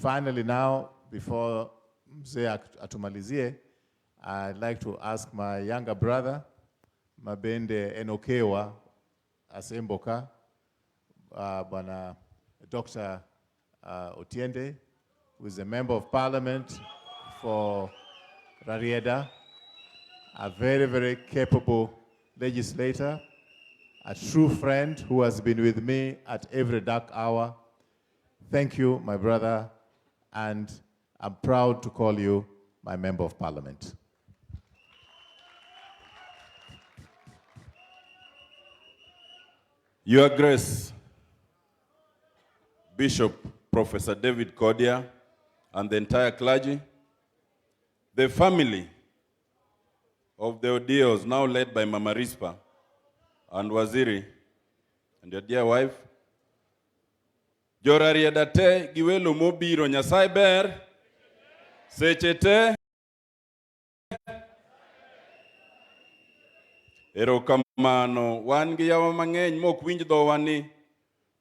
finally now, before Mzee atumalizie, I'd like to ask my younger brother, Mabende Enokewa Asembo, Bwana Dr. Otiende, who is a member of parliament for Rarieda, a very, very capable legislator, a true friend who has been with me at every dark hour. Thank you, my brother, and I'm proud to call you my member of parliament. Your Grace, Bishop Professor David Kodia, and the entire clergy, the family of the Odiyos, now led by Mama Rispa and Waziri, and your dear wife, Jorariadate, Giwelo Mobiro Nyasaiber, Sechete, Erokamano, wan gi yawa mang'eny mok winj dhowa ni,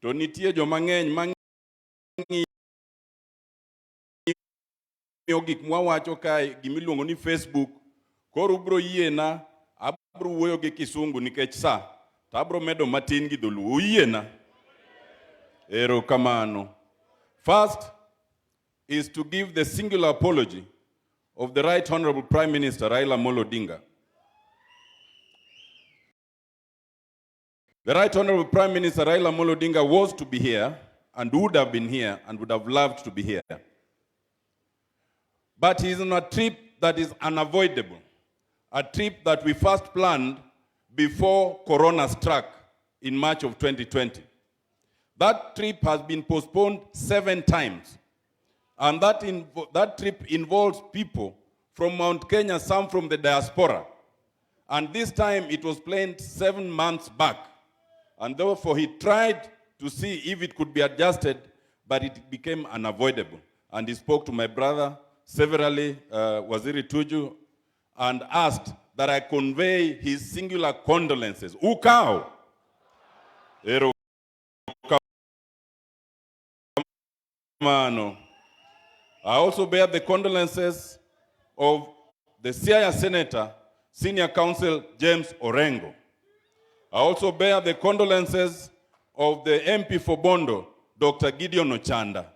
to nitie jo mang'eny mang'iyo gik mwawacho kae gimiluongo ni Facebook, koro ubro yiena, abro wuoyo gi Kisungu nikech sa, to abro medo matin gi dholuo, uyiena? Erokamano. First is to give the singular apology of the Right Honorable Prime Minister Raila Amollo Odinga. The Right Honorable Prime Minister Raila Amollo Odinga was to be here and would have been here and would have loved to be here. But he is on a trip that is unavoidable, a trip that we first planned before Corona struck in March of 2020. That trip has been postponed 7 times, and that trip involves people from Mount Kenya, some from the diaspora. And this time it was planned 7 months back. And therefore he tried to see if it could be adjusted, but it became unavoidable. And he spoke to my brother severally, Waziri Tuju, and asked that I convey his singular condolences. Ukao! I also bear the condolences of the Siaya Senator, Senior Counsel James Orengo. I also bear the condolences of the MP for Bondo, Dr. Gideon Ochanda.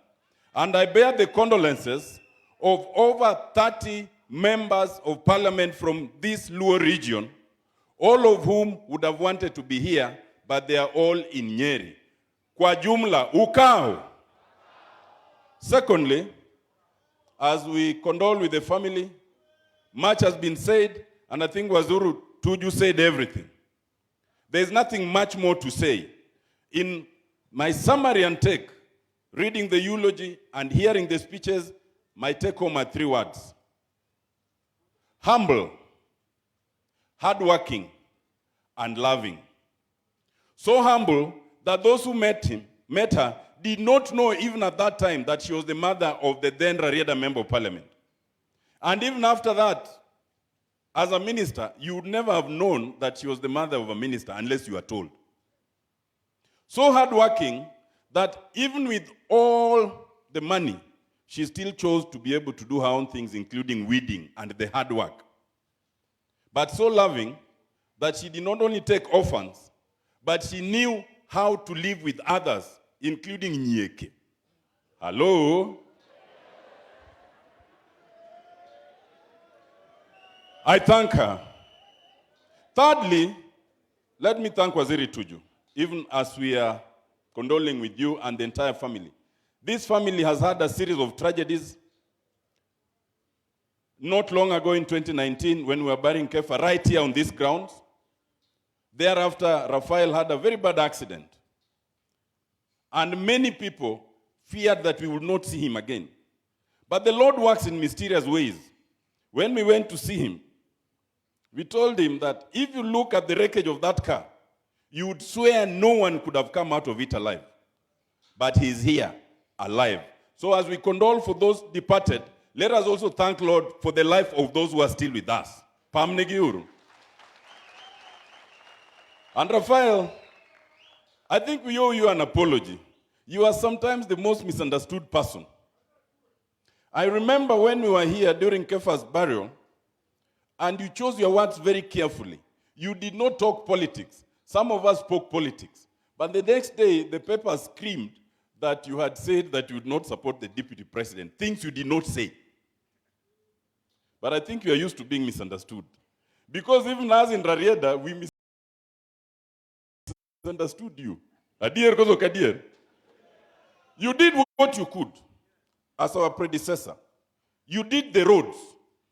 And I bear the condolences of over 30 members of parliament from this Luo region, all of whom would have wanted to be here, but they are all in Nyeri. Kwa jumla, ukao. Secondly, as we condole with the family, much has been said, and I think Waziri Tuju said everything. There's nothing much more to say. In my summary and take, reading the eulogy and hearing the speeches, my take home are 3 words. Humble, hardworking, and loving. So humble that those who met her, did not know even at that time that she was the mother of the then Rarieda Member of Parliament. And even after that, as a minister, you would never have known that she was the mother of a minister unless you were told. So hardworking that even with all the money, she still chose to be able to do her own things, including weeding and the hard work. But so loving that she did not only take orphans, but she knew how to live with others, including Nyeke. Hello? I thank her. Thirdly, let me thank Waziri Tuju, even as we are condoling with you and the entire family. This family has had a series of tragedies. Not long ago in 2019, when we were burying Kefa right here on these grounds. Thereafter, Raphael had a very bad accident. And many people feared that we would not see him again. But the Lord works in mysterious ways. When we went to see him, we told him that if you look at the wreckage of that car, you would swear no one could have come out of it alive. But he's here, alive. So as we condole for those departed, let us also thank Lord for the life of those who are still with us. Pam Negiuru. And Raphael, I think we owe you an apology. You are sometimes the most misunderstood person. I remember when we were here during Kefa's burial, and you chose your words very carefully. You did not talk politics. Some of us spoke politics. But the next day, the paper screamed that you had said that you would not support the deputy president, things you did not say. But I think you are used to being misunderstood. Because even as in Rarieda, we misunderstood you. Adir gozo kadir. You did what you could as our predecessor. You did the roads.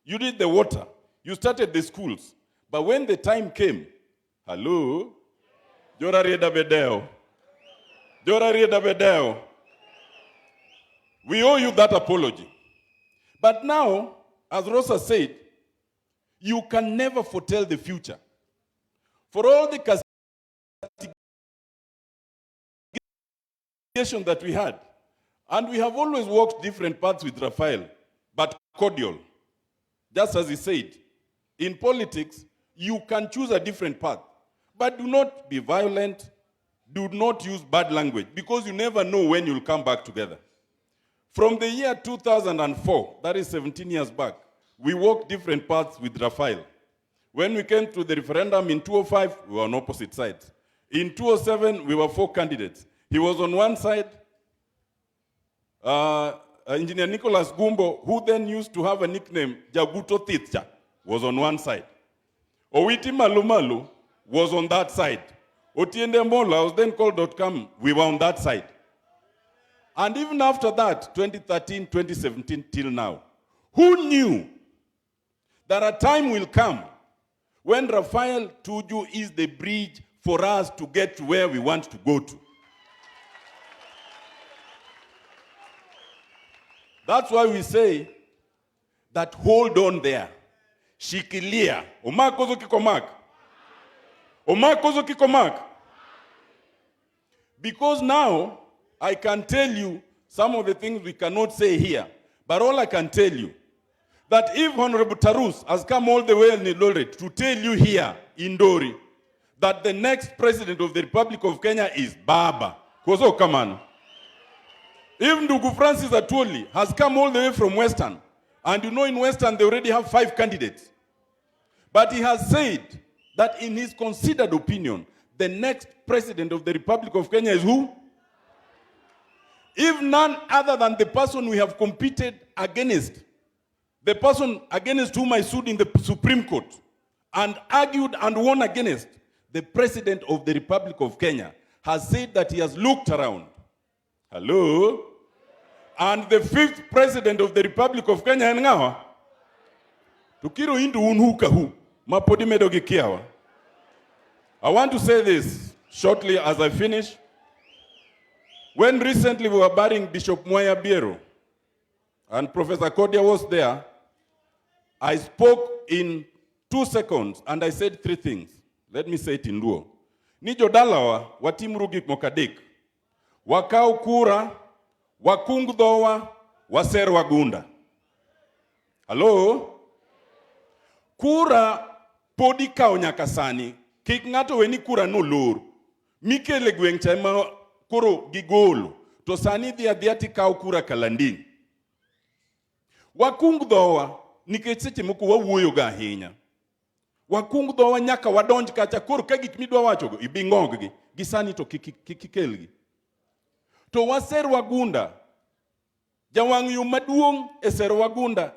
You did the water. You started the schools. But when the time came, hello? Jora rieda bedeo. Jora rieda bedeo. We owe you that apology. But now, as Rosa said, you can never foretell the future. For all the castigation that we had, and we have always walked different paths with Raphael, but cordial. Just as he said, in politics, you can choose a different path, but do not be violent, do not use bad language, because you never know when you'll come back together. From the year 2004, that is 17 years back, we walked different paths with Raphael. When we came to the referendum in 2005, we were on opposite sides. In 2007, we were 4 candidates. He was on one side. Engineer Nicholas Gumbo, who then used to have a nickname, Jaguto Titcha, was on one side. Owiti Malumalu was on that side. Otiende Amollo was then called .com. We were on that side. And even after that, 2013, 2017, till now, who knew that a time will come when Raphael Tuju is the bridge for us to get to where we want to go to? That's why we say that hold on there. Shikilia. Omakozo kikomak. Omakozo kikomak. Because now, I can tell you some of the things we cannot say here. But all I can tell you, that if Honorable Tarus has come all the way in Eldoret to tell you here in Dori that the next president of the Republic of Kenya is Baba. Kozo Kamano. If Ndugu Francis Atwoli has come all the way from Western, and you know in Western they already have 5 candidates. But he has said that in his considered opinion, the next president of the Republic of Kenya is who? If none other than the person we have competed against, the person against whom I sued in the Supreme Court and argued and won against, the president of the Republic of Kenya has said that he has looked around. Hello? And the 5th president of the Republic of Kenya en ngawa? Tukiro indu unhuka hu. Mapodi medogi kiawa. I want to say this shortly as I finish. When recently we were burying Bishop Mwaya Biero, and Professor Kodia was there, I spoke in 2 seconds and I said 3 things. Let me say it in Luo. Nijo dalawa watimrugik mokadek. Wakau kura, wakungdowa, waser wagunda. Hello? Kura podi kao nyakasani, kik ngato weni kura no lor. Mikele gweng chama kuro gigolo. To sani dhiati kao kura kalandini. Wakungdowa, nikech seche moko wawuoyo ga ahinya. Wakungdowa nyaka wadonj kacha koro ka gik midwa wachogo ibing'og gi sani to kikelgi. To waser wagunda, jawang' yo maduong' e ser wagunda